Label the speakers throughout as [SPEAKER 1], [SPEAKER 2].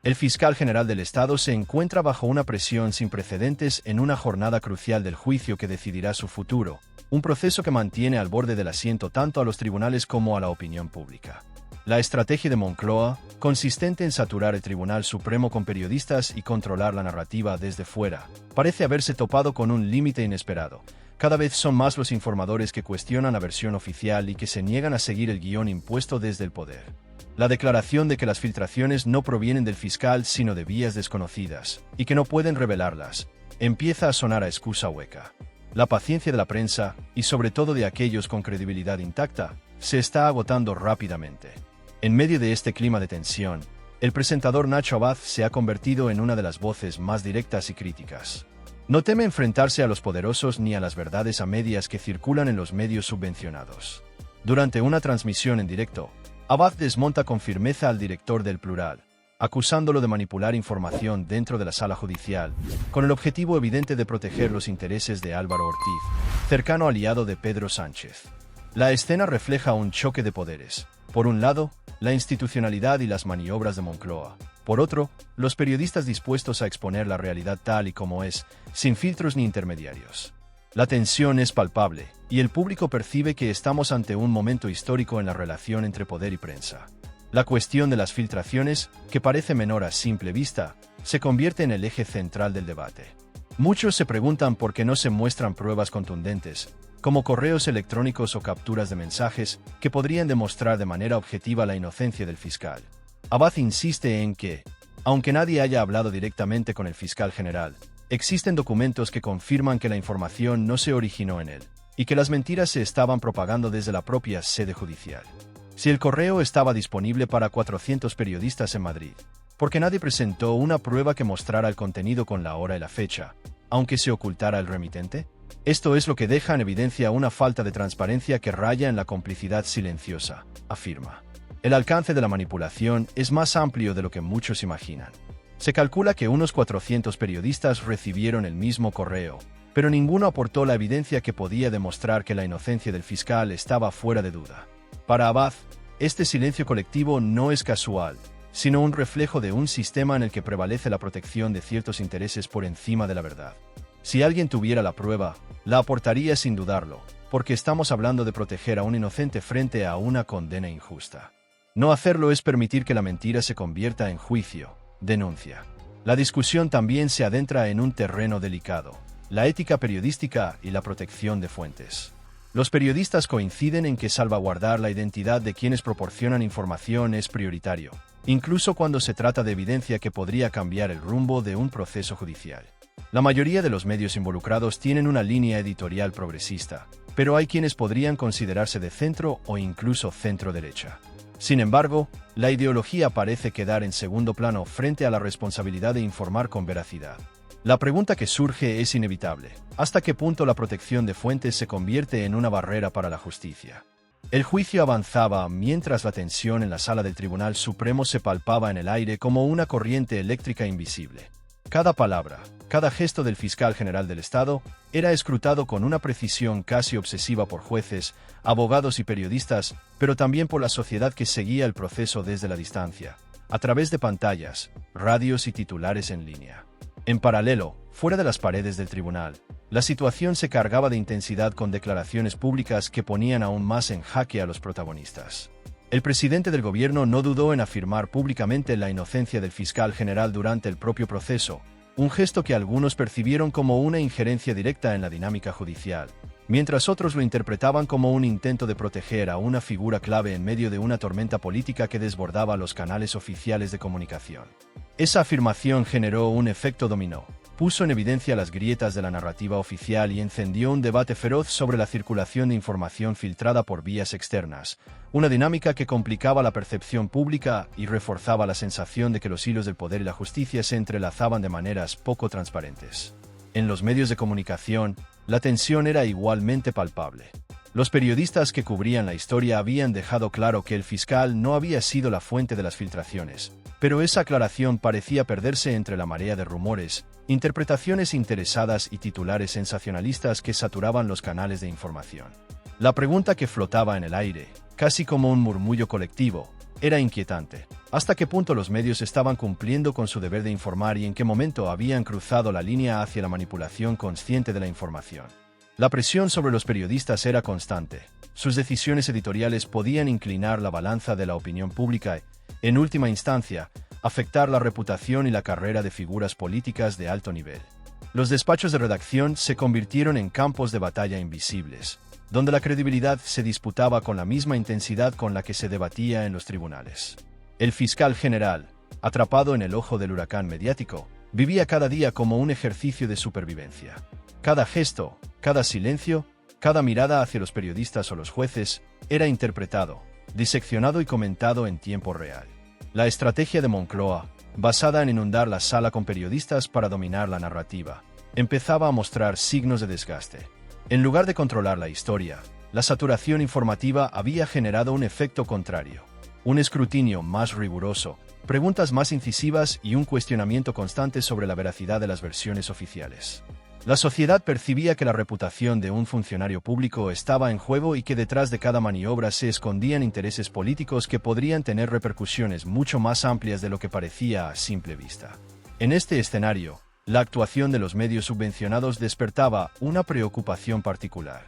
[SPEAKER 1] El fiscal general del Estado se encuentra bajo una presión sin precedentes en una jornada crucial del juicio que decidirá su futuro, un proceso que mantiene al borde del asiento tanto a los tribunales como a la opinión pública. La estrategia de Moncloa, consistente en saturar el Tribunal Supremo con periodistas y controlar la narrativa desde fuera, parece haberse topado con un límite inesperado. Cada vez son más los informadores que cuestionan la versión oficial y que se niegan a seguir el guión impuesto desde el poder. La declaración de que las filtraciones no provienen del fiscal sino de vías desconocidas, y que no pueden revelarlas, empieza a sonar a excusa hueca. La paciencia de la prensa, y sobre todo de aquellos con credibilidad intacta, se está agotando rápidamente. En medio de este clima de tensión, el presentador Nacho Abad se ha convertido en una de las voces más directas y críticas. No teme enfrentarse a los poderosos ni a las verdades a medias que circulan en los medios subvencionados. Durante una transmisión en directo, Abad desmonta con firmeza al director del Plural, acusándolo de manipular información dentro de la sala judicial, con el objetivo evidente de proteger los intereses de Álvaro Ortiz, cercano aliado de Pedro Sánchez. La escena refleja un choque de poderes. Por un lado, la institucionalidad y las maniobras de Moncloa. Por otro, los periodistas dispuestos a exponer la realidad tal y como es, sin filtros ni intermediarios. La tensión es palpable, y el público percibe que estamos ante un momento histórico en la relación entre poder y prensa. La cuestión de las filtraciones, que parece menor a simple vista, se convierte en el eje central del debate. Muchos se preguntan por qué no se muestran pruebas contundentes, como correos electrónicos o capturas de mensajes, que podrían demostrar de manera objetiva la inocencia del fiscal. Abad insiste en que, aunque nadie haya hablado directamente con el fiscal general, existen documentos que confirman que la información no se originó en él, y que las mentiras se estaban propagando desde la propia sede judicial. Si el correo estaba disponible para 400 periodistas en Madrid, ¿por qué nadie presentó una prueba que mostrara el contenido con la hora y la fecha, aunque se ocultara el remitente? Esto es lo que deja en evidencia una falta de transparencia que raya en la complicidad silenciosa, afirma. El alcance de la manipulación es más amplio de lo que muchos imaginan. Se calcula que unos 400 periodistas recibieron el mismo correo, pero ninguno aportó la evidencia que podía demostrar que la inocencia del fiscal estaba fuera de duda. Para Abad, este silencio colectivo no es casual, sino un reflejo de un sistema en el que prevalece la protección de ciertos intereses por encima de la verdad. Si alguien tuviera la prueba, la aportaría sin dudarlo, porque estamos hablando de proteger a un inocente frente a una condena injusta. No hacerlo es permitir que la mentira se convierta en juicio, denuncia. La discusión también se adentra en un terreno delicado, la ética periodística y la protección de fuentes. Los periodistas coinciden en que salvaguardar la identidad de quienes proporcionan información es prioritario, incluso cuando se trata de evidencia que podría cambiar el rumbo de un proceso judicial. La mayoría de los medios involucrados tienen una línea editorial progresista, pero hay quienes podrían considerarse de centro o incluso centro-derecha. Sin embargo, la ideología parece quedar en segundo plano frente a la responsabilidad de informar con veracidad. La pregunta que surge es inevitable: ¿hasta qué punto la protección de fuentes se convierte en una barrera para la justicia? El juicio avanzaba mientras la tensión en la sala del Tribunal Supremo se palpaba en el aire como una corriente eléctrica invisible. Cada palabra, cada gesto del fiscal general del Estado era escrutado con una precisión casi obsesiva por jueces, abogados y periodistas, pero también por la sociedad que seguía el proceso desde la distancia, a través de pantallas, radios y titulares en línea. En paralelo, fuera de las paredes del tribunal, la situación se cargaba de intensidad con declaraciones públicas que ponían aún más en jaque a los protagonistas. El presidente del gobierno no dudó en afirmar públicamente la inocencia del fiscal general durante el propio proceso, un gesto que algunos percibieron como una injerencia directa en la dinámica judicial, mientras otros lo interpretaban como un intento de proteger a una figura clave en medio de una tormenta política que desbordaba los canales oficiales de comunicación. Esa afirmación generó un efecto dominó. Puso en evidencia las grietas de la narrativa oficial y encendió un debate feroz sobre la circulación de información filtrada por vías externas, una dinámica que complicaba la percepción pública y reforzaba la sensación de que los hilos del poder y la justicia se entrelazaban de maneras poco transparentes. En los medios de comunicación, la tensión era igualmente palpable. Los periodistas que cubrían la historia habían dejado claro que el fiscal no había sido la fuente de las filtraciones, pero esa aclaración parecía perderse entre la marea de rumores, interpretaciones interesadas y titulares sensacionalistas que saturaban los canales de información. La pregunta que flotaba en el aire, casi como un murmullo colectivo, era inquietante. ¿Hasta qué punto los medios estaban cumpliendo con su deber de informar y en qué momento habían cruzado la línea hacia la manipulación consciente de la información? La presión sobre los periodistas era constante. Sus decisiones editoriales podían inclinar la balanza de la opinión pública y, en última instancia, afectar la reputación y la carrera de figuras políticas de alto nivel. Los despachos de redacción se convirtieron en campos de batalla invisibles, donde la credibilidad se disputaba con la misma intensidad con la que se debatía en los tribunales. El fiscal general, atrapado en el ojo del huracán mediático, vivía cada día como un ejercicio de supervivencia. Cada gesto, cada silencio, cada mirada hacia los periodistas o los jueces era interpretado, diseccionado y comentado en tiempo real. La estrategia de Moncloa, basada en inundar la sala con periodistas para dominar la narrativa, empezaba a mostrar signos de desgaste. En lugar de controlar la historia, la saturación informativa había generado un efecto contrario. Un escrutinio más riguroso, preguntas más incisivas y un cuestionamiento constante sobre la veracidad de las versiones oficiales. La sociedad percibía que la reputación de un funcionario público estaba en juego y que detrás de cada maniobra se escondían intereses políticos que podrían tener repercusiones mucho más amplias de lo que parecía a simple vista. En este escenario, la actuación de los medios subvencionados despertaba una preocupación particular.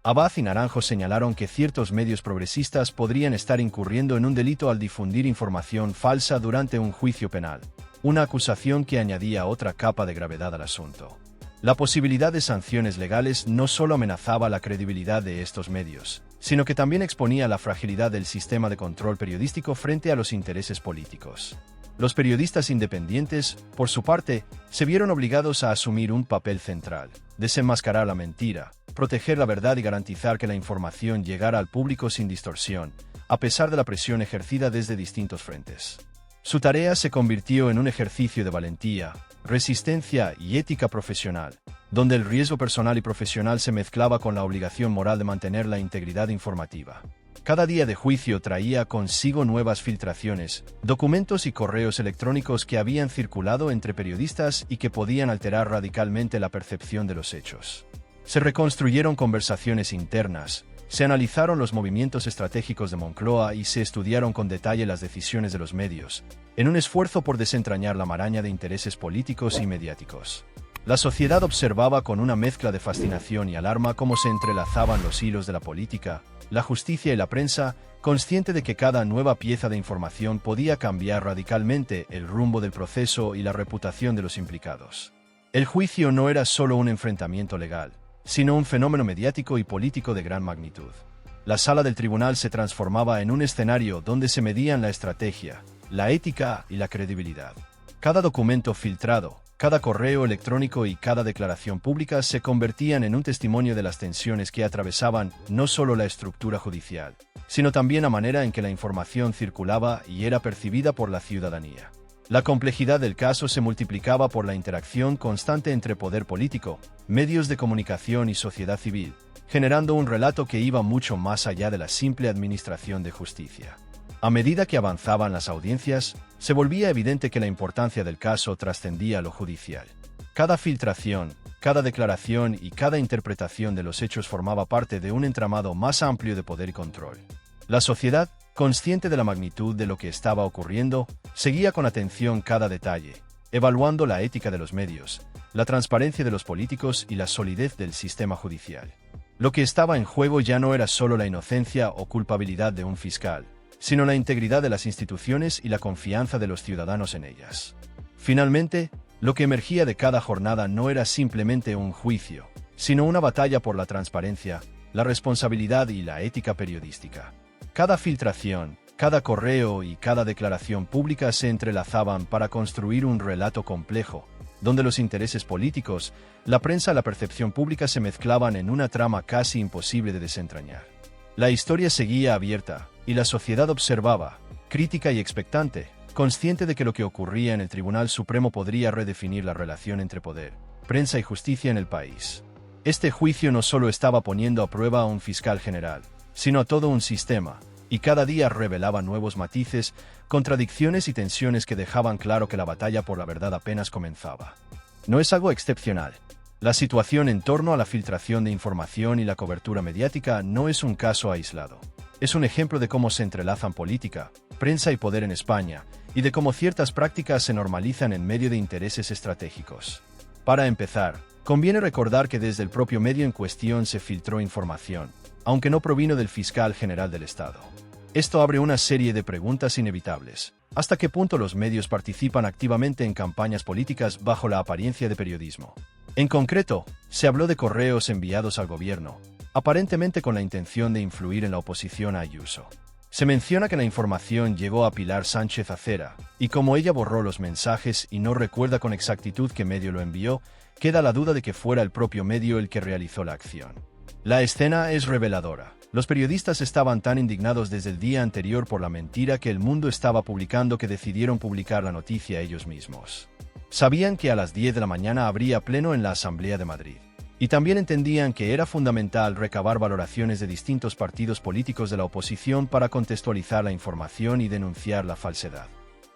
[SPEAKER 1] Abad y Naranjo señalaron que ciertos medios progresistas podrían estar incurriendo en un delito al difundir información falsa durante un juicio penal, una acusación que añadía otra capa de gravedad al asunto. La posibilidad de sanciones legales no solo amenazaba la credibilidad de estos medios, sino que también exponía la fragilidad del sistema de control periodístico frente a los intereses políticos. Los periodistas independientes, por su parte, se vieron obligados a asumir un papel central: desenmascarar la mentira, proteger la verdad y garantizar que la información llegara al público sin distorsión, a pesar de la presión ejercida desde distintos frentes. Su tarea se convirtió en un ejercicio de valentía, resistencia y ética profesional, donde el riesgo personal y profesional se mezclaba con la obligación moral de mantener la integridad informativa. Cada día de juicio traía consigo nuevas filtraciones, documentos y correos electrónicos que habían circulado entre periodistas y que podían alterar radicalmente la percepción de los hechos. Se reconstruyeron conversaciones internas, se analizaron los movimientos estratégicos de Moncloa y se estudiaron con detalle las decisiones de los medios, en un esfuerzo por desentrañar la maraña de intereses políticos y mediáticos. La sociedad observaba con una mezcla de fascinación y alarma cómo se entrelazaban los hilos de la política, la justicia y la prensa, consciente de que cada nueva pieza de información podía cambiar radicalmente el rumbo del proceso y la reputación de los implicados. El juicio no era solo un enfrentamiento legal, sino un fenómeno mediático y político de gran magnitud. La sala del tribunal se transformaba en un escenario donde se medían la estrategia, la ética y la credibilidad. Cada documento filtrado, cada correo electrónico y cada declaración pública se convertían en un testimonio de las tensiones que atravesaban no solo la estructura judicial, sino también la manera en que la información circulaba y era percibida por la ciudadanía. La complejidad del caso se multiplicaba por la interacción constante entre poder político, medios de comunicación y sociedad civil, generando un relato que iba mucho más allá de la simple administración de justicia. A medida que avanzaban las audiencias, se volvía evidente que la importancia del caso trascendía lo judicial. Cada filtración, cada declaración y cada interpretación de los hechos formaba parte de un entramado más amplio de poder y control. La sociedad, consciente de la magnitud de lo que estaba ocurriendo, seguía con atención cada detalle, evaluando la ética de los medios, la transparencia de los políticos y la solidez del sistema judicial. Lo que estaba en juego ya no era solo la inocencia o culpabilidad de un fiscal, sino la integridad de las instituciones y la confianza de los ciudadanos en ellas. Finalmente, lo que emergía de cada jornada no era simplemente un juicio, sino una batalla por la transparencia, la responsabilidad y la ética periodística. Cada filtración, cada correo y cada declaración pública se entrelazaban para construir un relato complejo, donde los intereses políticos, la prensa y la percepción pública se mezclaban en una trama casi imposible de desentrañar. La historia seguía abierta, y la sociedad observaba, crítica y expectante, consciente de que lo que ocurría en el Tribunal Supremo podría redefinir la relación entre poder, prensa y justicia en el país. Este juicio no solo estaba poniendo a prueba a un fiscal general, sino a todo un sistema, y cada día revelaba nuevos matices, contradicciones y tensiones que dejaban claro que la batalla por la verdad apenas comenzaba. No es algo excepcional. La situación en torno a la filtración de información y la cobertura mediática no es un caso aislado. Es un ejemplo de cómo se entrelazan política, prensa y poder en España, y de cómo ciertas prácticas se normalizan en medio de intereses estratégicos. Para empezar, conviene recordar que desde el propio medio en cuestión se filtró información, aunque no provino del fiscal general del Estado. Esto abre una serie de preguntas inevitables. ¿Hasta qué punto los medios participan activamente en campañas políticas bajo la apariencia de periodismo? En concreto, se habló de correos enviados al gobierno, aparentemente con la intención de influir en la oposición a Ayuso. Se menciona que la información llegó a Pilar Sánchez Acera, y como ella borró los mensajes y no recuerda con exactitud qué medio lo envió, queda la duda de que fuera el propio medio el que realizó la acción. La escena es reveladora. Los periodistas estaban tan indignados desde el día anterior por la mentira que el mundo estaba publicando que decidieron publicar la noticia ellos mismos. Sabían que a las 10 de la mañana habría pleno en la Asamblea de Madrid. Y también entendían que era fundamental recabar valoraciones de distintos partidos políticos de la oposición para contextualizar la información y denunciar la falsedad.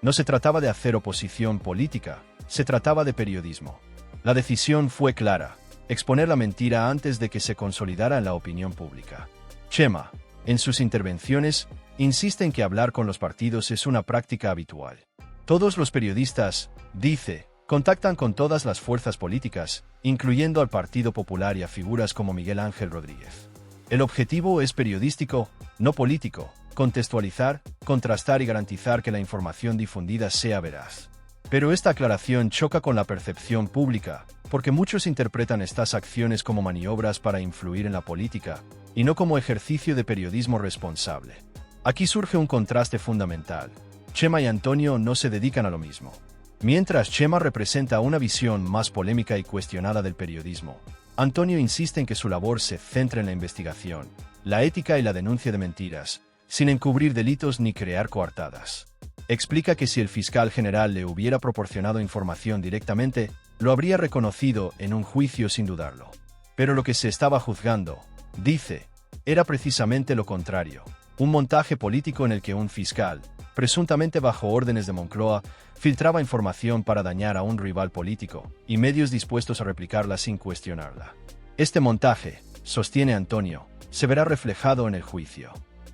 [SPEAKER 1] No se trataba de hacer oposición política, se trataba de periodismo. La decisión fue clara: exponer la mentira antes de que se consolidara en la opinión pública. Chema, en sus intervenciones, insiste en que hablar con los partidos es una práctica habitual. Todos los periodistas, dice, contactan con todas las fuerzas políticas, incluyendo al Partido Popular y a figuras como Miguel Ángel Rodríguez. El objetivo es periodístico, no político: contextualizar, contrastar y garantizar que la información difundida sea veraz. Pero esta aclaración choca con la percepción pública, porque muchos interpretan estas acciones como maniobras para influir en la política, y no como ejercicio de periodismo responsable. Aquí surge un contraste fundamental. Chema y Antonio no se dedican a lo mismo. Mientras Chema representa una visión más polémica y cuestionada del periodismo, Antonio insiste en que su labor se centra en la investigación, la ética y la denuncia de mentiras, sin encubrir delitos ni crear coartadas. Explica que si el fiscal general le hubiera proporcionado información directamente, lo habría reconocido en un juicio sin dudarlo. Pero lo que se estaba juzgando, dice, era precisamente lo contrario: un montaje político en el que un fiscal, presuntamente bajo órdenes de Moncloa, filtraba información para dañar a un rival político, y medios dispuestos a replicarla sin cuestionarla. Este montaje, sostiene Antonio, se verá reflejado en el juicio.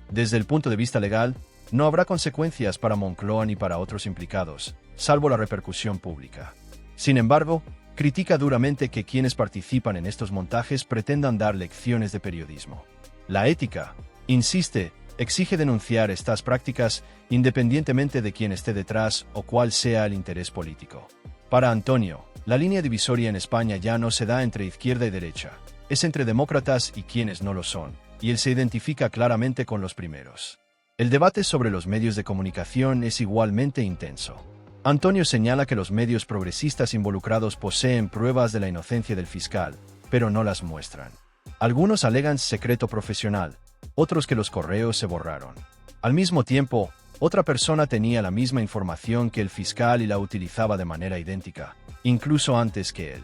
[SPEAKER 1] Desde el punto de vista legal, no habrá consecuencias para Moncloa ni para otros implicados, salvo la repercusión pública. Sin embargo, critica duramente que quienes participan en estos montajes pretendan dar lecciones de periodismo. La ética, insiste, exige denunciar estas prácticas independientemente de quién esté detrás o cuál sea el interés político. Para Antonio, la línea divisoria en España ya no se da entre izquierda y derecha, es entre demócratas y quienes no lo son, y él se identifica claramente con los primeros. El debate sobre los medios de comunicación es igualmente intenso. Antonio señala que los medios progresistas involucrados poseen pruebas de la inocencia del fiscal, pero no las muestran. Algunos alegan secreto profesional, otros que los correos se borraron. Al mismo tiempo, otra persona tenía la misma información que el fiscal y la utilizaba de manera idéntica, incluso antes que él.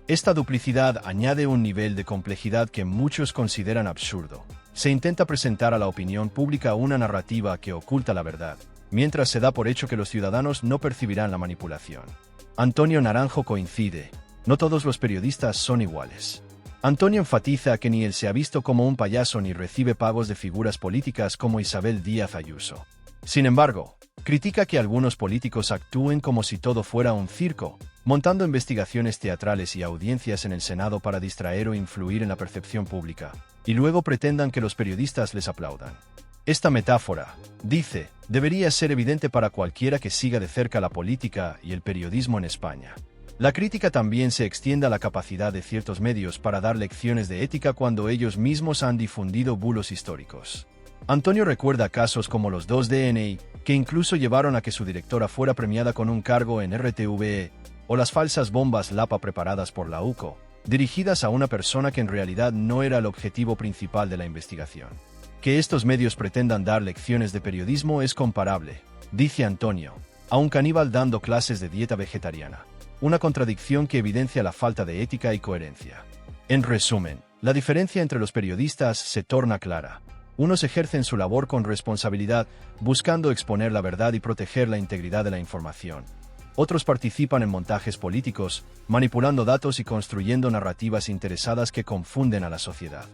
[SPEAKER 1] Esta duplicidad añade un nivel de complejidad que muchos consideran absurdo. Se intenta presentar a la opinión pública una narrativa que oculta la verdad, mientras se da por hecho que los ciudadanos no percibirán la manipulación. Antonio Naranjo coincide: no todos los periodistas son iguales. Antonio enfatiza que ni él se ha visto como un payaso ni recibe pagos de figuras políticas como Isabel Díaz Ayuso. Sin embargo, critica que algunos políticos actúen como si todo fuera un circo, montando investigaciones teatrales y audiencias en el Senado para distraer o influir en la percepción pública, y luego pretendan que los periodistas les aplaudan. Esta metáfora, dice, debería ser evidente para cualquiera que siga de cerca la política y el periodismo en España. La crítica también se extiende a la capacidad de ciertos medios para dar lecciones de ética cuando ellos mismos han difundido bulos históricos. Antonio recuerda casos como los 2 DNI, que incluso llevaron a que su directora fuera premiada con un cargo en RTVE, o las falsas bombas Lapa preparadas por la UCO, dirigidas a una persona que en realidad no era el objetivo principal de la investigación. Que estos medios pretendan dar lecciones de periodismo es comparable, dice Antonio, a un caníbal dando clases de dieta vegetariana. Una contradicción que evidencia la falta de ética y coherencia. En resumen, la diferencia entre los periodistas se torna clara. Unos ejercen su labor con responsabilidad, buscando exponer la verdad y proteger la integridad de la información. Otros participan en montajes políticos, manipulando datos y construyendo narrativas interesadas que confunden a la sociedad.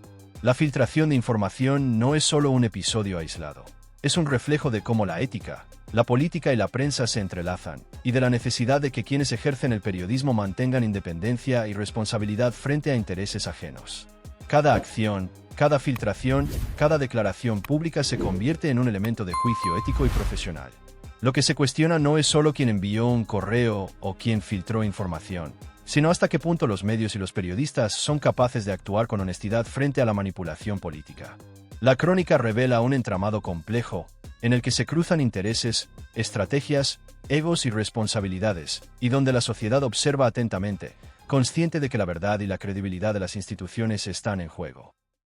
[SPEAKER 1] La filtración de información no es solo un episodio aislado. Es un reflejo de cómo la ética, la política y la prensa se entrelazan, y de la necesidad de que quienes ejercen el periodismo mantengan independencia y responsabilidad frente a intereses ajenos. Cada acción, cada filtración, cada declaración pública se convierte en un elemento de juicio ético y profesional. Lo que se cuestiona no es solo quién envió un correo o quién filtró información, sino hasta qué punto los medios y los periodistas son capaces de actuar con honestidad frente a la manipulación política. La crónica revela un entramado complejo, en el que se cruzan intereses, estrategias, egos y responsabilidades, y donde la sociedad observa atentamente, consciente de que la verdad y la credibilidad de las instituciones están en juego.